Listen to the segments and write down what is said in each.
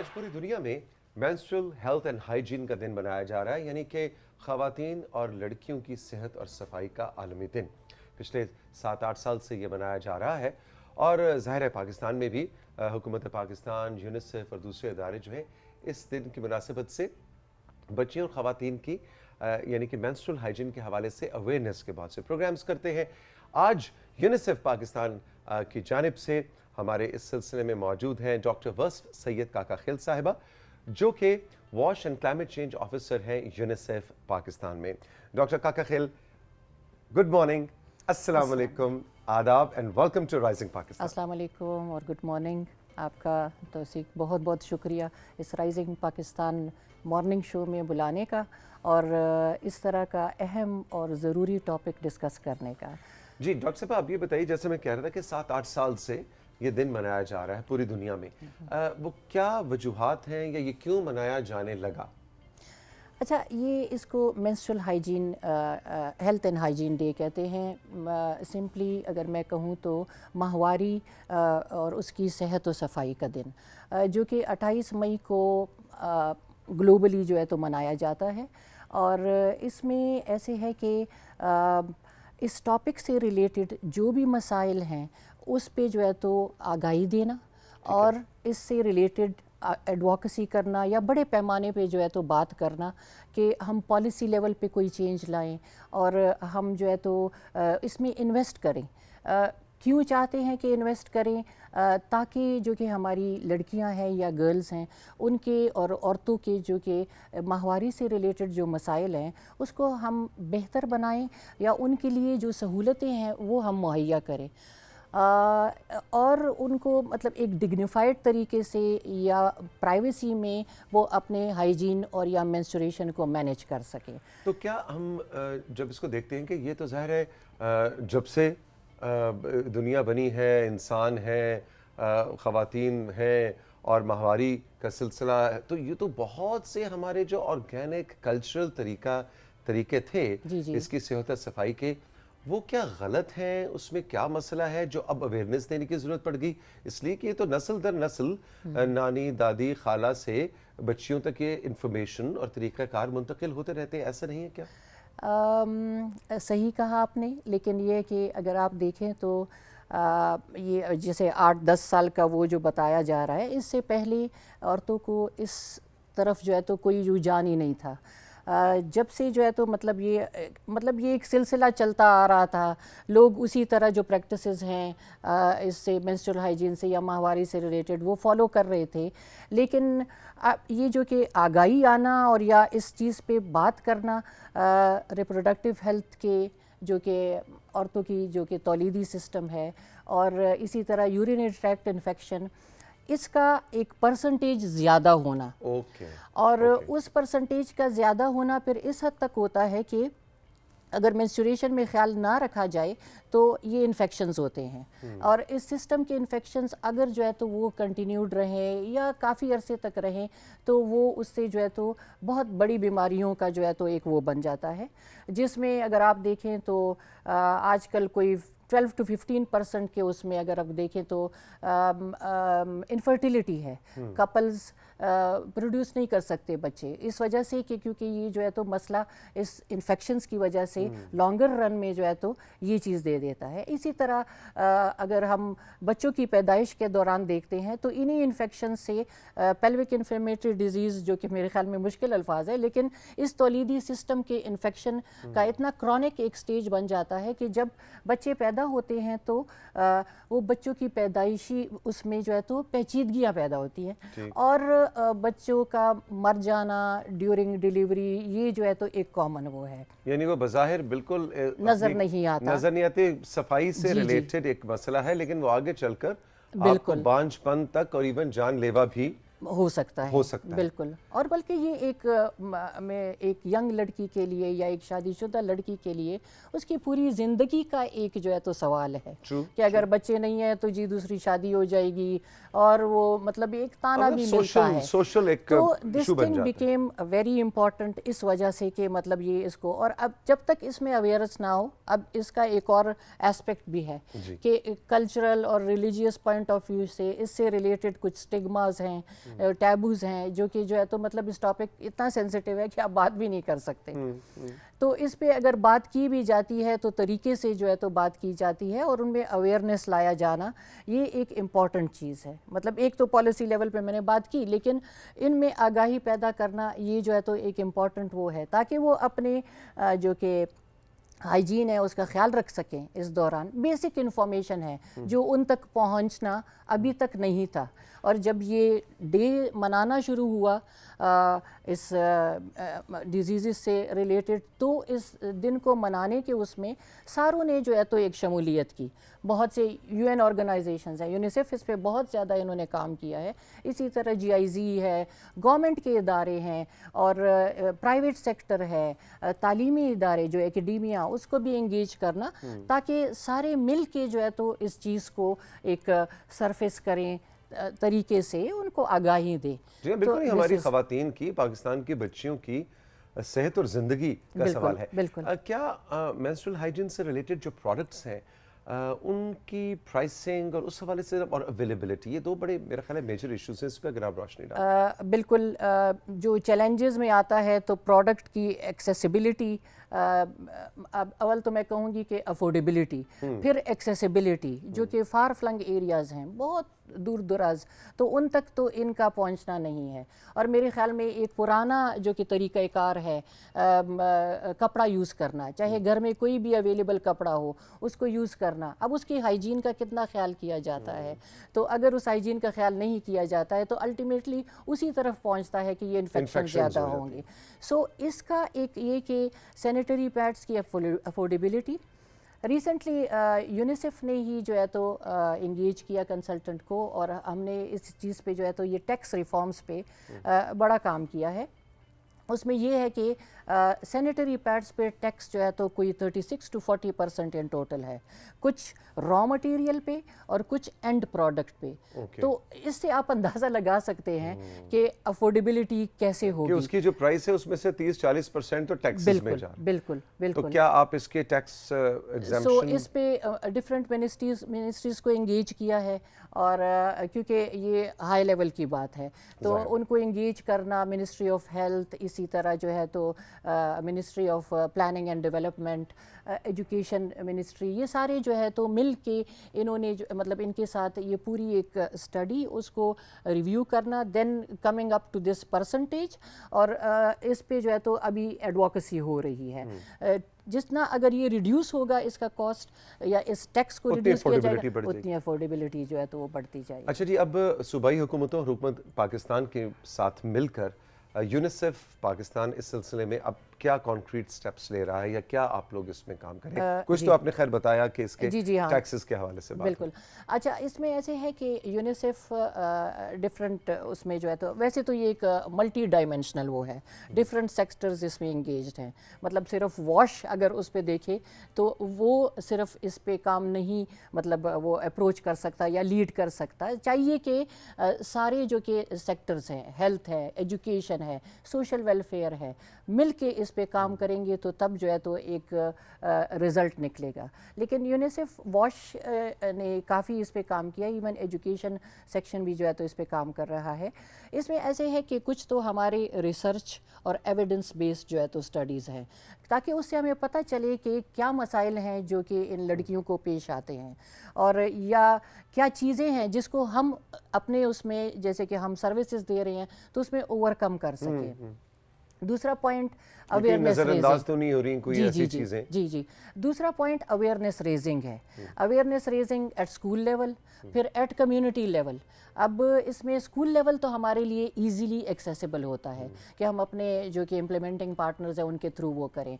आज पूरी दुनिया में मेंस्ट्रुअल हेल्थ एंड हाइजीन का दिन मनाया जा रहा है, यानी कि ख़वातीन और लड़कियों की सेहत और सफाई का आलमी दिन। पिछले 7-8 साल से ये मनाया जा रहा है और ज़ाहिर है पाकिस्तान में भी हुकूमत पाकिस्तान, यूनिसेफ और दूसरे इदारे जो हैं इस दिन की मुनासिबत से बच्चियों और ख़वातीन की यानी कि मेंस्ट्रुअल हाइजीन के हवाले से अवेयरनेस के बहुत से प्रोग्राम्स करते हैं। आज यूनिसेफ पाकिस्तान की जानिब से हमारे इस सिलसिले में मौजूद हैं डॉक्टर वस्फ सैयद काका खिल साहिबा, जो कि वॉश एंड क्लाइमेट चेंज ऑफिसर हैं यूनिसेफ पाकिस्तान में। Doctor Kaka Khel, good morning, अस्सलाम वालेकुम, आदाब and welcome to rising Pakistan. अस्सलाम वालेकुम और गुड मॉर्निंग। आपका तौसीक बहुत बहुत शुक्रिया इस राइजिंग पाकिस्तान मॉर्निंग शो में बुलाने का और इस तरह का अहम और ज़रूरी टॉपिक डिस्कस करने का। जी डॉक्टर साहब, आप ये बताइए, जैसे मैं कह रहा था कि 7-8 साल से ये दिन मनाया जा रहा है पूरी दुनिया में, वो क्या वजूहात हैं या ये क्यों मनाया जाने लगा? अच्छा, ये इसको menstrual hygiene health and hygiene day कहते हैं। सिंपली अगर मैं कहूँ तो माहवारी और उसकी सेहत और सफाई का दिन, जो कि 28 मई को ग्लोबली जो है तो मनाया जाता है। और इसमें ऐसे है कि इस टॉपिक से रिलेटेड जो भी मसाइल हैं उस पे जो है तो आगाही देना और इससे रिलेटेड एडवोकेसी करना या बड़े पैमाने पे जो है तो बात करना कि हम पॉलिसी लेवल पे कोई चेंज लाएं और हम जो है तो इसमें इन्वेस्ट करें। क्यों चाहते हैं कि इन्वेस्ट करें? ताकि जो कि हमारी लड़कियां हैं या गर्ल्स हैं उनके और औरतों के जो कि माहवारी से रिलेटेड जो मसाइल हैं उसको हम बेहतर बनाएं या उनके लिए जो सहूलतें हैं वो हम मुहैया करें और उनको मतलब एक डिग्निफाइड तरीके से या प्राइवेसी में वो अपने हाइजीन और या मेंस्ट्रुएशन को मैनेज कर सकें। तो क्या हम जब इसको देखते हैं कि ये तो ज़ाहिर है जब से दुनिया बनी है, इंसान है, ख़वातीन हैं और माहवारी का सिलसिला है, तो ये तो बहुत से हमारे जो ऑर्गेनिक कल्चरल तरीके थे जी। इसकी सेहत और सफाई के, वो क्या गलत हैं? उसमें क्या मसला है जो अब अवेयरनेस देने की ज़रूरत पड़ गई? इसलिए कि ये तो नस्ल दर नस्ल नानी दादी खाला से बच्चियों तक ये इंफॉर्मेशन और तरीक़ाकार मुंतकिल होते रहते हैं, ऐसा नहीं है क्या? सही कहा आपने, लेकिन ये कि अगर आप देखें तो ये जैसे 8-10 साल का वो जो बताया जा रहा है, इससे पहले औरतों को इस तरफ जो है तो कोई रुझान ही नहीं था। जब से जो है तो मतलब ये एक सिलसिला चलता आ रहा था, लोग उसी तरह जो प्रैक्टिसेस हैं इससे मेंस्ट्रुअल हाइजीन से या माहवारी से रिलेटेड वो फॉलो कर रहे थे। लेकिन ये जो कि आगाही आना और या इस चीज़ पे बात करना रिप्रोडक्टिव हेल्थ के जो कि औरतों की जो कि तौलीदी सिस्टम है और इसी तरह यूरिनरी ट्रैक्ट इन्फेक्शन, इसका एक परसेंटेज ज़्यादा होना और उस परसेंटेज का ज़्यादा होना फिर इस हद तक होता है कि अगर मेंस्ट्रुएशन में ख्याल ना रखा जाए तो ये इन्फेक्शंस होते हैं और इस सिस्टम के इन्फेक्शंस अगर जो है तो वो कंटिन्यूड रहें या काफ़ी अरसे तक रहें तो वो उससे जो है तो बहुत बड़ी बीमारियों का जो है तो एक वो बन जाता है, जिसमें अगर आप देखें तो आजकल कोई 12 to 15% के उसमें अगर आप देखें तो इनफर्टिलिटी है, कपल्स प्रोड्यूस नहीं कर सकते बच्चे इस वजह से कि क्योंकि ये जो है तो मसला इस इन्फेक्शंस की वजह से लॉन्गर रन में जो है तो ये चीज़ दे देता है। इसी तरह अगर हम बच्चों की पैदाइश के दौरान देखते हैं तो इन्हीं इन्फेक्शन से पेल्विक इन्फ्लेमेटरी डिजीज़, जो कि मेरे ख्याल में मुश्किल अल्फाज है, लेकिन इस तौलीदी सिस्टम के इन्फेक्शन का इतना क्रॉनिक एक स्टेज बन जाता है कि जब बच्चे पैदा होते हैं तो वो बच्चों की पैदाइशी उसमें जो है तो पेचीदगियाँ पैदा होती हैं और बच्चों का मर जाना ड्यूरिंग डिलीवरी, ये जो है तो एक कॉमन वो है, यानी वो बज़ाहिर बिल्कुल नज़र नहीं आती, सफाई से रिलेटेड एक मसला है, लेकिन वो आगे चलकर आपको बांझपन तक और इवन जानलेवा भी हो सकता है बिल्कुल। और बल्कि ये एक यंग लड़की के लिए या एक शादीशुदा लड़की के लिए उसकी पूरी ज़िंदगी का एक जो है तो सवाल है कि अगर बच्चे नहीं है तो जी दूसरी शादी हो जाएगी और वो मतलब एक ताना भी मिलता है। तो this thing became very important इस वजह से कि मतलब ये इसको, और अब जब तक इसमें अवेयरनेस ना हो, अब इसका एक और एस्पेक्ट भी है कि कल्चरल और रिलीजियस पॉइंट ऑफ व्यू से इससे रिलेटेड कुछ स्टिग्मास हैं टैबूज हैं जो कि जो है तो मतलब इस टॉपिक इतना सेंसिटिव है कि आप बात भी नहीं कर सकते। तो इस पे अगर बात की भी जाती है तो तरीके से जो है तो बात की जाती है और उनमें अवेयरनेस लाया जाना ये एक इम्पॉर्टेंट चीज़ है। मतलब एक तो पॉलिसी लेवल पे मैंने बात की, लेकिन इनमें आगाही पैदा करना ये जो है तो एक इम्पॉर्टेंट वो है, ताकि वो अपने जो कि हाइजीन है उसका ख्याल रख सकें। इस दौरान बेसिक इन्फॉर्मेशन है जो उन तक पहुंचना अभी तक नहीं था, और जब ये डे मनाना शुरू हुआ इस डिजीज़ से रिलेटेड, तो इस दिन को मनाने के उसमें सारों ने जो है तो एक शमूलियत की। बहुत से यूएन ऑर्गेनाइजेशंस हैं, यूनिसेफ इस पे बहुत ज़्यादा इन्होंने काम किया है, इसी तरह GIZ है, गवर्नमेंट के इदारे हैं और प्राइवेट सेक्टर है, तालीमी इदारे जो एकेडेमिया, उसको भी इंगेज करना, ताकि सारे मिल के जो है तो इस चीज़ को एक सरफेस करें, तरीके से उनको आगाही दे। जी बिल्कुल, तो हमारी ख़वातीन की, पाकिस्तान की बच्चियों की सेहत और ज़िंदगी का सवाल है। बिल्कुल। क्या मेंस्ट्रुअल हाइजीन से रिलेटेड जो प्रोडक्ट्स हैं उनकी प्राइसिंग और उस हवाले से और अवेलेबिलिटी, ये दो बड़े मेरा ख्याल है मेजर इश्यूज हैं, इस पर अगर आप रोशनी डालें। बिल्कुल, जो चैलेंजेस में आता है तो प्रोडक्ट की एक्सेसिबिलिटी, अव्वल तो मैं कहूँगी कि अफोर्डेबिलिटी, फिर एक्सेसिबिलिटी, जो कि फार फ्लंग एरियाज़ हैं, बहुत दूर दराज, तो उन तक तो इनका पहुंचना नहीं है। और मेरे ख्याल में एक पुराना जो कि तरीक़ाकार है कपड़ा यूज़ करना, चाहे घर में कोई भी अवेलेबल कपड़ा हो उसको यूज़ करना, अब उसकी हाइजीन का कितना ख्याल किया जाता है। तो अगर उस हाइजीन का ख्याल नहीं किया जाता है तो अल्टीमेटली उसी तरफ पहुंचता है कि ये इन्फेक्शन ज़्यादा होंगे। सो इसका एक ये कि सैनिटरी पैड्स की अफोर्डेबिलिटी, रिसेंटली यूनिसेफ ने ही जो है तो इंगेज किया कंसल्टेंट को, और हमने इस चीज़ पे जो है तो ये टैक्स रिफॉर्म्स पे बड़ा काम किया है। उसमें ये है कि सैनिटरी पैड्स पे टैक्स जो है तो कोई 36 to 40% इन टोटल है, कुछ रॉ मटेरियल पे और कुछ एंड प्रोडक्ट पे। तो इससे आप अंदाज़ा लगा सकते हैं कि अफोर्डेबिलिटी कैसे होगी, कि उसकी जो प्राइस है उसमें से 30-40% तो टैक्सेस में जा रहा है। बिल्कुल बिल्कुल। तो क्या आप इसके टैक्स एग्जेम्पशन? सो इस पे डिफरेंट मिनिस्ट्रीज़ को इंगेज किया है, और क्योंकि ये हाई लेवल की बात है तो उनको इंगेज करना, मिनिस्ट्री ऑफ हेल्थ, इसी तरह जो है तो ministry of planning and development, education ministry, ये सारे जो है तो मिल के इन्होंने मतलब इनके साथ ये पूरी एक स्टडी उसको रिव्यू करना, then coming up to this percentage, और इस पे जो है तो अभी एडवोकेसी हो रही है। जितना अगर ये रिड्यूस होगा इसका कॉस्ट या इस टैक्स को रिड्यूस किया जाएगा, उतनी अफोर्डेबिलिटी जो है तो वो बढ़ती जाएगी। अच्छा जी, अब सूबाई हुकूमतों और हुकूमत पाकिस्तान के साथ मिलकर यूनिसेफ पाकिस्तान इस सिलसिले में अब क्या कॉन्क्रीट स्टेप्स ले रहा है, या क्या आप लोग इसमें काम करें? कुछ तो आपने खैर बताया कि इसके टैक्सेस के हवाले से बात। बिल्कुल। अच्छा, इसमें ऐसे है कि यूनिसेफ डिफरेंट उसमें जो है तो वैसे तो ये एक मल्टी डायमेंशनल वो है, डिफरेंट सेक्टर्स इसमें इंगेज्ड हैं। मतलब सिर्फ वॉश अगर उस पे देखे तो वो सिर्फ इस पे काम नहीं मतलब वो अप्रोच कर सकता या लीड कर सकता, चाहिए कि सारे जो कि सेक्टर्स हैं, हेल्थ है, एजुकेशन है, सोशल वेलफेयर है, मिल के इस पे काम करेंगे तो तब जो है तो एक रिज़ल्ट निकलेगा। लेकिन यूनिसेफ वॉश ने काफ़ी इस पे काम किया, इवन एजुकेशन सेक्शन भी जो है तो इस पे काम कर रहा है। इसमें ऐसे है कि कुछ तो हमारे रिसर्च और एविडेंस बेस्ड जो है तो स्टडीज़ हैं, ताकि उससे हमें पता चले कि क्या मसाइल हैं जो कि इन लड़कियों को पेश आते हैं, और या क्या चीज़ें हैं जिसको हम अपने उसमें जैसे कि हम सर्विसेज दे रहे हैं तो उसमें ओवरकम कर सकें। दूसरा पॉइंट अवेयरनेस रेजिंग, तो नहीं हो रही कोई ऐसी चीजें। जी दूसरा पॉइंट अवेयरनेस रेजिंग है। Awareness raising at school level, फिर एट कम्युनिटी लेवल। अब इसमें स्कूल लेवल तो हमारे लिए इजीली एक्सेसिबल होता है कि हम अपने जो कि इम्प्लीमेंटिंग पार्टनर्स हैं उनके थ्रू वो करें,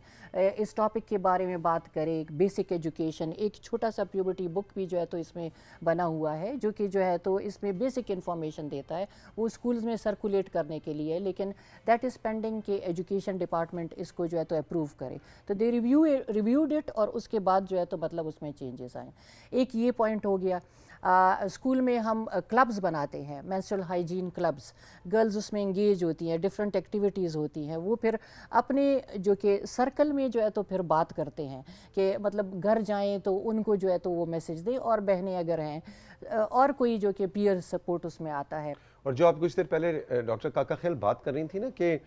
इस टॉपिक के बारे में बात करें, बेसिक एजुकेशन, एक छोटा सा प्यूबर्टी बुक भी जो है तो इसमें बना हुआ है जो कि जो है तो इसमें बेसिक इन्फॉर्मेशन देता है, वो स्कूल्स में सर्कुलेट करने के लिए, लेकिन दैट इज़ पेंडिंग के एजुकेशन डिपार्टमेंट इसको जो है तो अप्रूव करे। तो दे रिव्यूड इट और उसके बाद जो है तो मतलब उसमें चेंजेस आए। एक ये पॉइंट हो गया। स्कूल में हम क्लब्स बनाते हैं, मेंस्ट्रुअल हाइजीन क्लब्स, गर्ल्स उसमें इंगेज होती हैं, डिफरेंट एक्टिविटीज़ होती हैं, वो फिर अपने जो कि सर्कल में जो है तो फिर बात करते हैं कि मतलब घर जाएं तो उनको जो है तो वो मैसेज दें, और बहनें अगर हैं और कोई जो कि पीयर सपोर्ट उसमें आता है। اور جو آپ کچھ دیر پہلے ڈاکٹر کاکا خیل بات کر رہی تھی نا کہ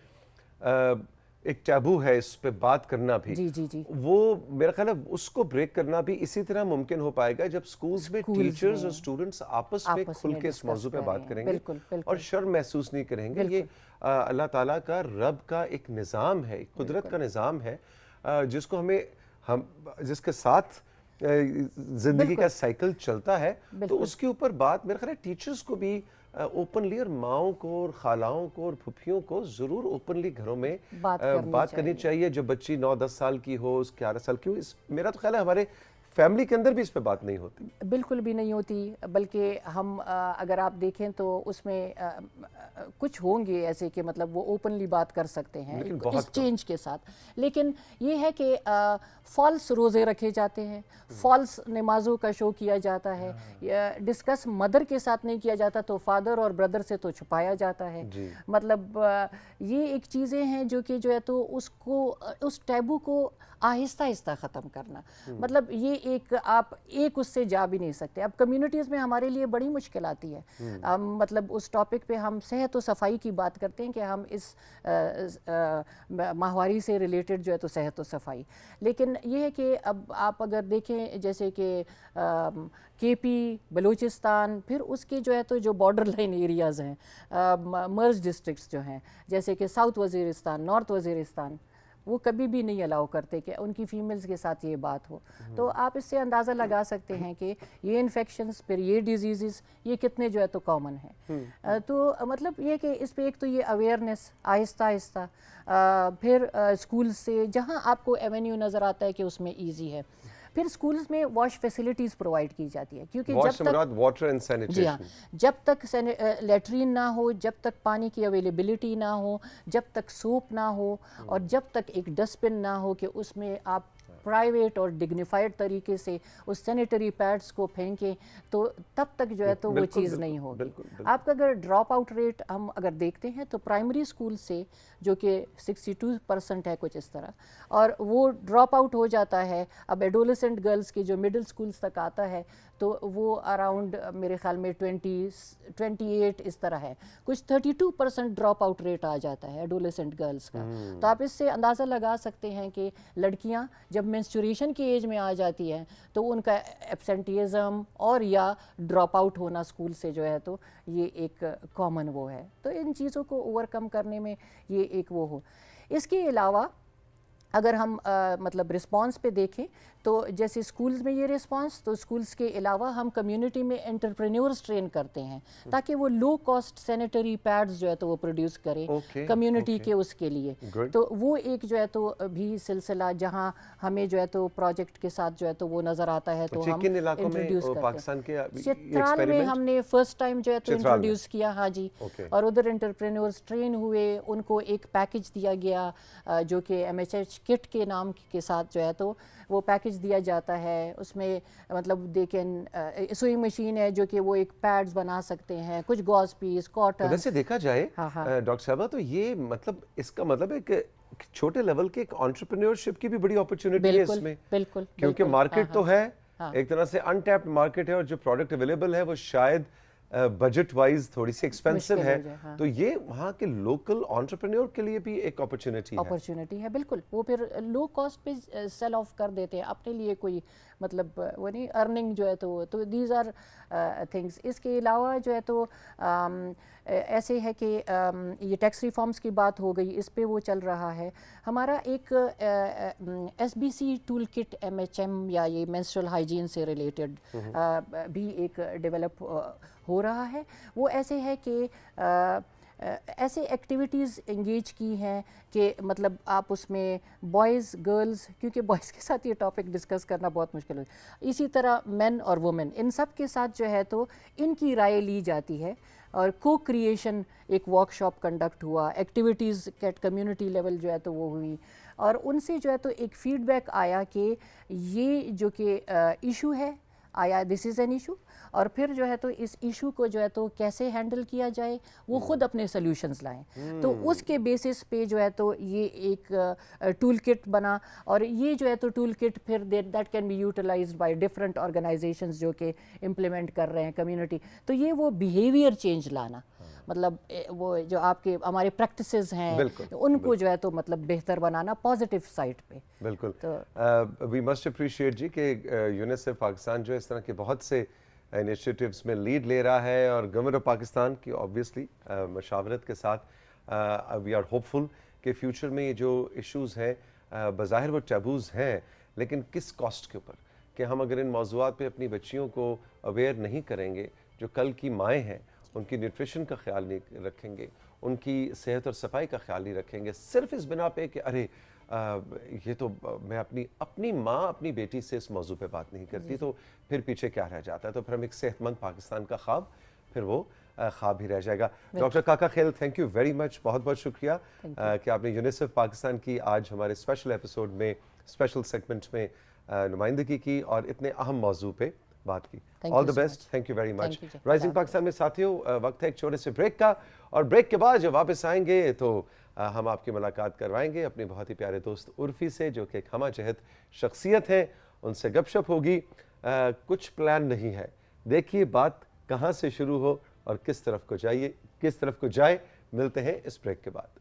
ایک ٹیبو ہے اس پہ بات کرنا بھی، جی جی جی وہ میرا خیال ہے اس کو بریک کرنا بھی اسی طرح ممکن ہو پائے گا جب سکولز میں ٹیچرز اور اسٹوڈنٹس آپس میں کھل کے اس موضوع پہ بات کریں گے اور شرم محسوس نہیں کریں گے. یہ اللہ تعالیٰ کا، رب کا ایک نظام ہے، ایک قدرت کا نظام ہے جس کو ہم جس کے ساتھ زندگی کا سائیکل چلتا ہے. تو اس کے اوپر بات میرا خیال ہے ٹیچرز کو بھی اوپنلی، اور ماؤں کو اور خالاؤں کو اور پھپھیوں کو ضرور اوپنلی گھروں میں بات کرنی چاہیے. جب بچی 9-10 سال کی ہو، 11 سال کی ہو، میرا تو خیال ہے ہمارے فیملی کے اندر بھی اس پہ بات نہیں ہوتی. بالکل بھی نہیں ہوتی، بلکہ ہم اگر آپ دیکھیں تو اس میں کچھ ہوں گے ایسے کہ مطلب وہ اوپنلی بات کر سکتے ہیں اس چینج کے ساتھ. لیکن یہ ہے کہ فالس روزے رکھے جاتے ہیں، فالس نمازوں کا شو کیا جاتا ہے، ڈسکس مدر کے ساتھ نہیں کیا جاتا تو فادر اور بردر سے تو چھپایا جاتا ہے. مطلب یہ ایک چیزیں ہیں جو کہ جو ہے تو اس ٹیبو کو آہستہ آہستہ ختم کرنا. مطلب یہ ایک آپ اس سے جا بھی نہیں سکتے. اب کمیونٹیز میں ہمارے لیے بڑی مشکل آتی ہے. مطلب اس ٹاپک پہ ہم صحت و صفائی کی بات کرتے ہیں کہ ہم اس ماہواری سے ریلیٹڈ جو ہے تو صحت و صفائی، لیکن یہ ہے کہ اب آپ اگر دیکھیں جیسے کہ کے پی، بلوچستان، پھر اس کے جو ہے تو جو بارڈر لائن ایریاز ہیں، مرج ڈسٹرکٹس جو ہیں جیسے کہ ساؤتھ وزیرستان، نارتھ وزیرستان، وہ کبھی بھی نہیں الاؤ کرتے کہ ان کی فیمیلز کے ساتھ یہ بات ہو. تو آپ اس سے اندازہ لگا سکتے ہیں کہ یہ انفیکشنز، پھر یہ ڈیزیزز، یہ کتنے جو ہے تو کامن ہیں. تو مطلب یہ کہ اس پہ ایک تو یہ اویئرنیس آہستہ آہستہ، پھر اسکول سے جہاں آپ کو ایونیو نظر آتا ہے کہ اس میں ایزی ہے، پھر اسکولز میں واش فیسلٹیز پرووائڈ کی جاتی ہے. کیونکہ جی ہاں، جب تک لیٹرین نہ ہو، جب تک پانی کی اویلیبلٹی نہ ہو، جب تک سوپ نہ ہو، اور جب تک ایک ڈسٹ بن نہ ہو کہ اس میں آپ پرائیویٹ اور ڈگنیفائڈ طریقے سے اس سینیٹری پیڈز کو پھینکیں، تو تب تک جو ہے تو وہ چیز نہیں ہوگی. آپ کا اگر ڈراپ آؤٹ ریٹ ہم اگر دیکھتے ہیں تو پرائمری اسکول سے جو کہ 62% ہے کچھ اس طرح، اور وہ ڈراپ آؤٹ ہو جاتا ہے اب ایڈولسنٹ گرلز کے جو مڈل اسکولز تک آتا ہے تو وہ اراؤنڈ میرے خیال میں 28 اس طرح ہے. کچھ 32% ڈراپ آؤٹ ریٹ آ جاتا ہے ایڈولسنٹ گرلز کا. تو آپ اس سے اندازہ لگا سکتے ہیں کہ لڑکیاں جب مینسٹریشن کی ایج میں آ جاتی ہیں تو ان کا ایبسینٹیزم اور یا ڈراپ آؤٹ ہونا اسکول سے جو ہے تو یہ ایک کامن وہ ہے. تو ان چیزوں کو اوور کم کرنے میں یہ ایک وہ ہو. اس کے علاوہ اگر ہم مطلب رسپانس پہ دیکھیں تو جیسے اسکولز میں یہ رسپانس، تو اسکولز کے علاوہ ہم کمیونٹی میں انٹرپرینیورز ٹرین کرتے ہیں تاکہ وہ لو کاسٹ سینیٹری پیڈز جو ہے تو وہ پروڈیوس کریں کمیونٹی کے اس کے لیے. تو وہ ایک جو ہے تو بھی سلسلہ جہاں ہمیں جو ہے تو پروجیکٹ کے ساتھ جو ہے تو وہ نظر آتا ہے تو ہم انٹروڈیوس کرتے ہیں. چترال میں ہم نے فرسٹ ٹائم جو ہے تو انٹروڈیوس کیا. ہاں جی. اور ادھر انٹرپرینیورز ٹرین ہوئے، ان کو ایک پیکج دیا گیا جو کہ MHH کٹ کے نام کے ساتھ جو ہے تو وہ پیکج دیا جاتا ہے. اس میں مطلب دیکھیں سوئنگ مشین ہے جو کہ وہ ایک پیڈز بنا سکتے ہیں، کچھ گاز پیس، کاٹن. ویسے دیکھا جائے ڈاکٹر صاحبہ تو یہ مطلب اس کا مطلب ہے کہ چھوٹے لیول کے ایک انٹرپرینیورشپ کی بھی بڑی اپرچونٹی ہے اس میں. بالکل، کیونکہ مارکیٹ تو ہے ایک طرح سے انٹیپڈ مارکیٹ ہے، اور جو پروڈکٹ اویلیبل ہے وہ شاید بجٹ وائز تھوڑی سی ایکسپینسو ہے. تو یہ وہاں کے لوکل انٹرپرینیور کے لیے بھی ایک اپرچونٹی ہے. بالکل، وہ پھر لو کاسٹ پہ سیل آف کر دیتے ہیں اپنے لیے، کوئی مطلب وہ نہیں ارننگ جو ہے تو دیز آر تھنگس. اس کے علاوہ جو ہے تو ایسے ہے کہ یہ ٹیکس ریفارمز کی بات ہو گئی، اس پہ وہ چل رہا ہے. ہمارا ایک SBC ٹول کٹ MHM یا یہ مینسٹرل ہائیجین سے ریلیٹڈ بھی ایک ڈیولپ ہو رہا ہے. وہ ایسے ہے کہ ایسے ایکٹیویٹیز انگیج کی ہیں کہ مطلب آپ اس میں بوائز گرلز، کیونکہ بوائز کے ساتھ یہ ٹاپک ڈسکس کرنا بہت مشکل ہے، اسی طرح مین اور وومن، ان سب کے ساتھ جو ہے تو ان کی رائے لی جاتی ہے. اور کو کریشن ایک ورک شاپ کنڈکٹ ہوا، ایکٹیویٹیز ایٹ کمیونٹی لیول جو ہے تو وہ ہوئی، اور ان سے جو ہے تو ایک فیڈ بیک آیا کہ یہ جو کہ ایشو ہے आया दिस इज़ एन इशू, और फिर जो है तो इस इशू को जो है तो कैसे हैंडल किया जाए, वो खुद अपने सॉल्यूशंस लाएं। तो उसके बेसिस पे जो है तो ये एक टूल किट बना, और ये जो है तो टूल किट फिर that can be utilised by different organisations जो कि इम्प्लीमेंट कर रहे हैं कम्युनिटी। तो ये वो बिहेवियर चेंज लाना, मतलब वो जो आपके हमारे प्रैक्टिसेस हैं उनको जो है तो मतलब बेहतर बनाना पॉजिटिव साइड पे। बिल्कुल। वी मस्ट अप्रिशिएट जी कि यूनिसेफ पाकिस्तान जो इस तरह के बहुत से इनिशिएटिव्स में लीड ले रहा है, और गवर्नमेंट ऑफ पाकिस्तान की ऑब्वियसली मशावरत के साथ वी आर होपफुल कि फ्यूचर में ये जो इश्यूज़ हैं बज़ाहिर वो टैबूज़ हैं, लेकिन किस कॉस्ट के ऊपर, कि हम अगर इन मौज़ूआत पे अपनी बच्चियों को अवेयर नहीं करेंगे, जो कल की माएँ हैं उनकी न्यूट्रिशन का ख्याल नहीं रखेंगे, उनकी सेहत और सफाई का ख्याल नहीं रखेंगे, सिर्फ इस बिना पे कि अरे ये तो मैं अपनी माँ अपनी बेटी से इस मौजू पे बात नहीं करती, तो फिर पीछे क्या रह जाता है। तो फिर हम एक सेहतमंद पाकिस्तान का ख्वाब फिर वो ख्वाब ही रह जाएगा। डॉक्टर काका खेल, थैंक यू वेरी मच, बहुत बहुत शुक्रिया कि आपने यूनिसेफ पाकिस्तान की आज हमारे स्पेशल एपिसोड में, स्पेशल सेगमेंट में नुमाइंदगी की और इतने अहम मौजू पे बात की। All the best, thank you very much. Rising Pakistan में साथियों वक्त है एक छोटे से ब्रेक का, और ब्रेक के बाद जब वापस आएंगे तो हम आपकी मुलाकात करवाएंगे अपने बहुत ही प्यारे दोस्त उर्फी से, जो कि एक हमाजहत शख्सियत है, उनसे गपशप होगी। कुछ प्लान नहीं है, देखिए बात कहाँ से शुरू हो और किस तरफ को जाए। मिलते हैं इस ब्रेक के बाद।